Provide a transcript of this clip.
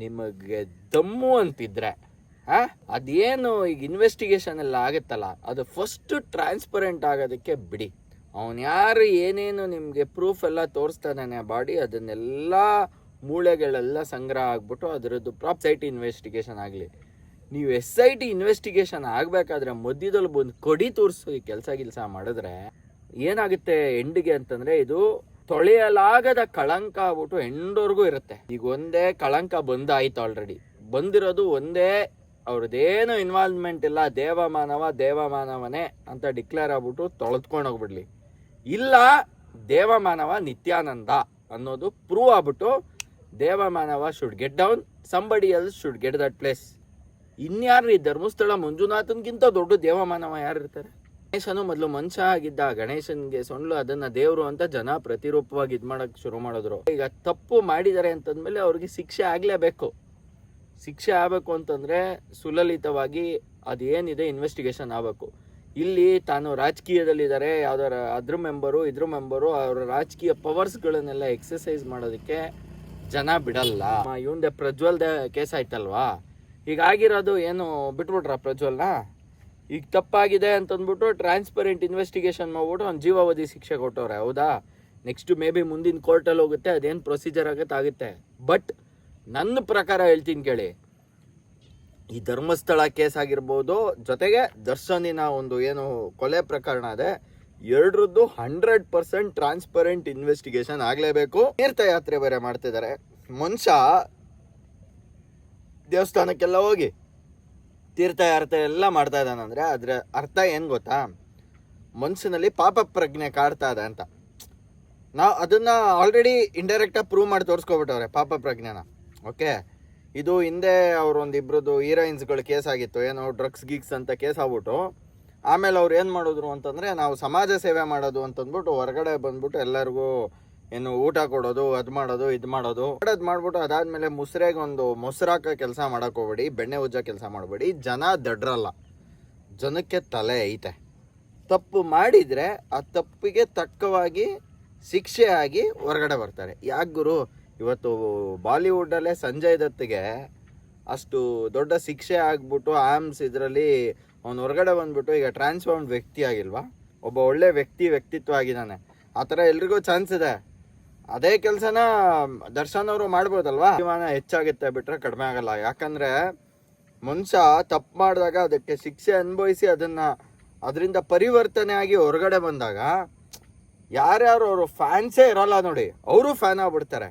ನಿಮಗೆ ದಮ್ಮು ಅಂತಿದ್ರೆ ಅದೇನು ಈಗ ಇನ್ವೆಸ್ಟಿಗೇಷನ್ ಎಲ್ಲ ಆಗುತ್ತಲ್ಲ, ಅದು ಫಸ್ಟ್ ಟ್ರಾನ್ಸ್ಪರೆಂಟ್ ಆಗೋದಕ್ಕೆ ಬಿಡಿ. ಅವನು ಯಾರು ಏನೇನು ನಿಮಗೆ ಪ್ರೂಫ್ ಎಲ್ಲ ತೋರಿಸ್ತಾನೆ ಬಾಡಿ, ಅದನ್ನೆಲ್ಲ ಮೂಳೆಗಳೆಲ್ಲ ಸಂಗ್ರಹ ಆಗ್ಬಿಟ್ಟು ಅದರದ್ದು SIT ಇನ್ವೆಸ್ಟಿಗೇಷನ್ ಆಗಲಿ. ನೀವು SIT ಇನ್ವೆಸ್ಟಿಗೇಷನ್ ಆಗಬೇಕಾದ್ರೆ ಮಧ್ಯದಲ್ಲಿ ಬಂದು ಕೊಡಿ ತೋರಿಸಿ ಕೆಲಸ ಮಾಡಿದ್ರೆ ಏನಾಗುತ್ತೆ ಎಂಡಿಗೆ ಅಂತಂದರೆ, ಇದು ತೊಳೆಯಲಾಗದ ಕಳಂಕ ಆಗ್ಬಿಟ್ಟು ಎಂಡವರೆಗೂ ಇರುತ್ತೆ. ಈಗ ಒಂದೇ ಕಳಂಕ ಬಂದಾಯ್ತು, ಆಲ್ರೆಡಿ ಬಂದಿರೋದು ಒಂದೇ, ಅವ್ರದ್ದೇನು ಇನ್ವಾಲ್ವ್ಮೆಂಟ್ ಇಲ್ಲ, ದೇವಮಾನವನೇ ಅಂತ ಡಿಕ್ಲೇರ್ ಆಗ್ಬಿಟ್ಟು ತೊಳೆದ್ಕೊಂಡು ಹೋಗ್ಬಿಡ್ಲಿ. ಇಲ್ಲ ದೇವಮಾನವ ನಿತ್ಯಾನಂದ ಅನ್ನೋದು ಪ್ರೂವ್ ಆಗ್ಬಿಟ್ಟು ದೇವಮಾನವ should get down, somebody else should get that place. ಇನ್ಯಾರು ಈ ಧರ್ಮಸ್ಥಳ ಮಂಜುನಾಥನ್ಗಿಂತ ದೊಡ್ಡ ದೇವಮಾನವ ಯಾರು ಇರ್ತಾರೆ? ಗಣೇಶನು ಮೊದಲು ಮನುಷ್ಯ ಆಗಿದ್ದ, ಗಣೇಶನ್ಗೆ ಸೊಂಡ್ಲು ಅದನ್ನ ದೇವರು ಅಂತ ಜನ ಪ್ರತಿರೂಪವಾಗಿ ಮಾಡಕ್ ಶುರು ಮಾಡಿದ್ರು. ಈಗ ತಪ್ಪು ಮಾಡಿದ್ದಾರೆ ಅಂತಂದ್ಮೇಲೆ ಅವ್ರಿಗೆ ಶಿಕ್ಷೆ ಆಗ್ಲೇಬೇಕು. ಶಿಕ್ಷೆ ಆಗಬೇಕು ಅಂತಂದ್ರೆ ಸುಲಲಿತವಾಗಿ ಅದೇನಿದೆ ಇನ್ವೆಸ್ಟಿಗೇಷನ್ ಆಗಬೇಕು. ಇಲ್ಲಿ ತಾನು ರಾಜಕೀಯದಲ್ಲಿದ್ದಾರೆ, ಯಾವ್ದಾರ ಇದ್ರ ಮೆಂಬರು ಅವರ ರಾಜಕೀಯ ಪವರ್ಸ್ಗಳನ್ನೆಲ್ಲ ಎಕ್ಸಸೈಸ್ ಮಾಡೋದಕ್ಕೆ ಜನ ಬಿಡಲ್ಲ. ಇವಂದೆ ಪ್ರಜ್ವಲ್ದ ಕೇಸ್ ಆಯ್ತಲ್ವಾ, ಹೀಗಾಗಿರೋದು ಏನು ಬಿಟ್ಬಿಟ್ರ ಪ್ರಜ್ವಲ್ನ? ಈಗ ತಪ್ಪಾಗಿದೆ ಅಂತಂದ್ಬಿಟ್ಟು ಟ್ರಾನ್ಸ್ಪರೆಂಟ್ ಇನ್ವೆಸ್ಟಿಗೇಷನ್ ಮಾಡ್ಬಿಟ್ಟು ಅವ್ನು ಜೀವಾವಧಿ ಶಿಕ್ಷೆ ಕೊಟ್ಟವ್ರೆ, ಹೌದಾ? ನೆಕ್ಸ್ಟ್ ಮೇ ಬಿ ಮುಂದಿನ ಕೋರ್ಟಲ್ಲಿ ಹೋಗುತ್ತೆ, ಅದೇನು ಪ್ರೊಸೀಜರ್ ಆಗುತ್ತೆ. ಬಟ್ ನನ್ನ ಪ್ರಕಾರ ಹೇಳ್ತೀನಿ ಕೇಳಿ, ಈ ಧರ್ಮಸ್ಥಳ ಕೇಸ್ ಆಗಿರ್ಬೋದು, ಜೊತೆಗೆ ದರ್ಶನಿನ ಒಂದು ಏನು ಕೊಲೆ ಪ್ರಕರಣ ಇದೆ, ಎರಡರದ್ದು 100% ಟ್ರಾನ್ಸ್ಪರೆಂಟ್ ಇನ್ವೆಸ್ಟಿಗೇಷನ್ ಆಗಲೇಬೇಕು. ತೀರ್ಥಯಾತ್ರೆ ಬೇರೆ ಮಾಡ್ತಿದ್ದಾರೆ. ಮನುಷ್ಯ ದೇವಸ್ಥಾನಕ್ಕೆಲ್ಲ ಹೋಗಿ ತೀರ್ಥಯಾತ್ರೆ ಎಲ್ಲ ಮಾಡ್ತಾ ಇದ್ದಾನಂದ್ರೆ ಅದ್ರ ಅರ್ಥ ಏನು ಗೊತ್ತಾ? ಮನುಷ್ಯನಲ್ಲಿ ಪಾಪ ಪ್ರಜ್ಞೆ ಕಾಡ್ತಾ ಇದೆ ಅಂತ. ನಾವು ಅದನ್ನ ಆಲ್ರೆಡಿ ಇಂಡೈರೆಕ್ಟಾಗಿ ಪ್ರೂವ್ ಮಾಡಿ ತೋರಿಸ್ಕೊಬಿಟ್ಟವ್ರೆ ಪಾಪ ಪ್ರಜ್ಞೆನ. ಓಕೆ, ಇದು ಹಿಂದೆ ಅವರೊಂದಿಬ್ರದ್ದು ಹೀರೋಯಿನ್ಸ್ಗಳ ಕೇಸ್ ಆಗಿತ್ತು, ಏನೋ ಡ್ರಗ್ಸ್ ಗೀಕ್ಸ್ ಅಂತ ಕೇಸ್ ಆಗ್ಬಿಟ್ಟು ಆಮೇಲೆ ಅವ್ರು ಏನು ಮಾಡಿದ್ರು ಅಂತಂದರೆ, ನಾವು ಸಮಾಜ ಸೇವೆ ಮಾಡೋದು ಅಂತಂದ್ಬಿಟ್ಟು ಹೊರಗಡೆ ಬಂದ್ಬಿಟ್ಟು ಎಲ್ಲರಿಗೂ ಏನು ಊಟ ಕೊಡೋದು, ಅದು ಮಾಡೋದು, ಇದು ಮಾಡೋದು ಮಾಡ್ಬಿಟ್ಟು ಅದಾದಮೇಲೆ ಮುಸ್ರೆಗೆ ಒಂದು ಮೊಸರಾಕ ಕೆಲಸ ಮಾಡೋಕೆ ಹೋಗ್ಬೇಡಿ, ಬೆಣ್ಣೆ ಉಜ್ಜೋ ಕೆಲಸ ಮಾಡಬೇಡಿ. ಜನ ದಡ್ರಲ್ಲ, ಜನಕ್ಕೆ ತಲೆ ಐತೆ. ತಪ್ಪು ಮಾಡಿದರೆ ಆ ತಪ್ಪಿಗೆ ತಕ್ಕವಾಗಿ ಶಿಕ್ಷೆ ಆಗಿ ಹೊರಗಡೆ ಬರ್ತಾರೆ. ಯಾಕೆ ಗುರು, ಇವತ್ತು ಬಾಲಿವುಡ್ಡಲ್ಲೇ ಸಂಜಯ್ ದತ್ಗೆ ಅಷ್ಟು ದೊಡ್ಡ ಶಿಕ್ಷೆ ಆಗ್ಬಿಟ್ಟು ಆಮ್ಸ್ ಇದರಲ್ಲಿ ಅವನು ಹೊರಗಡೆ ಬಂದ್ಬಿಟ್ಟು ಈಗ ಟ್ರಾನ್ಸ್ಫಾರ್ಮ್ಡ್ ವ್ಯಕ್ತಿ ಆಗಿಲ್ವಾ, ಒಬ್ಬ ಒಳ್ಳೆ ವ್ಯಕ್ತಿತ್ವ ಆಗಿದ್ದಾನೆ. ಆ ಥರ ಎಲ್ರಿಗೂ ಚಾನ್ಸ್ ಇದೆ. ಅದೇ ಕೆಲಸನ ದರ್ಶನ್ ಅವರು ಮಾಡ್ಬೋದಲ್ವಾ? ಜೀವನ ಹೆಚ್ಚಾಗುತ್ತೆ ಬಿಟ್ರೆ ಕಡಿಮೆ ಆಗಲ್ಲ. ಯಾಕಂದರೆ ಮನುಷ್ಯ ತಪ್ಪು ಮಾಡಿದಾಗ ಅದಕ್ಕೆ ಶಿಕ್ಷೆ ಅನುಭವಿಸಿ ಅದರಿಂದ ಪರಿವರ್ತನೆ ಆಗಿ ಹೊರಗಡೆ ಬಂದಾಗ ಯಾರ್ಯಾರು ಅವರು ಫ್ಯಾನ್ಸೇ ಇರಲ್ಲ ನೋಡಿ, ಅವರು ಫ್ಯಾನ್ ಆಗ್ಬಿಡ್ತಾರೆ.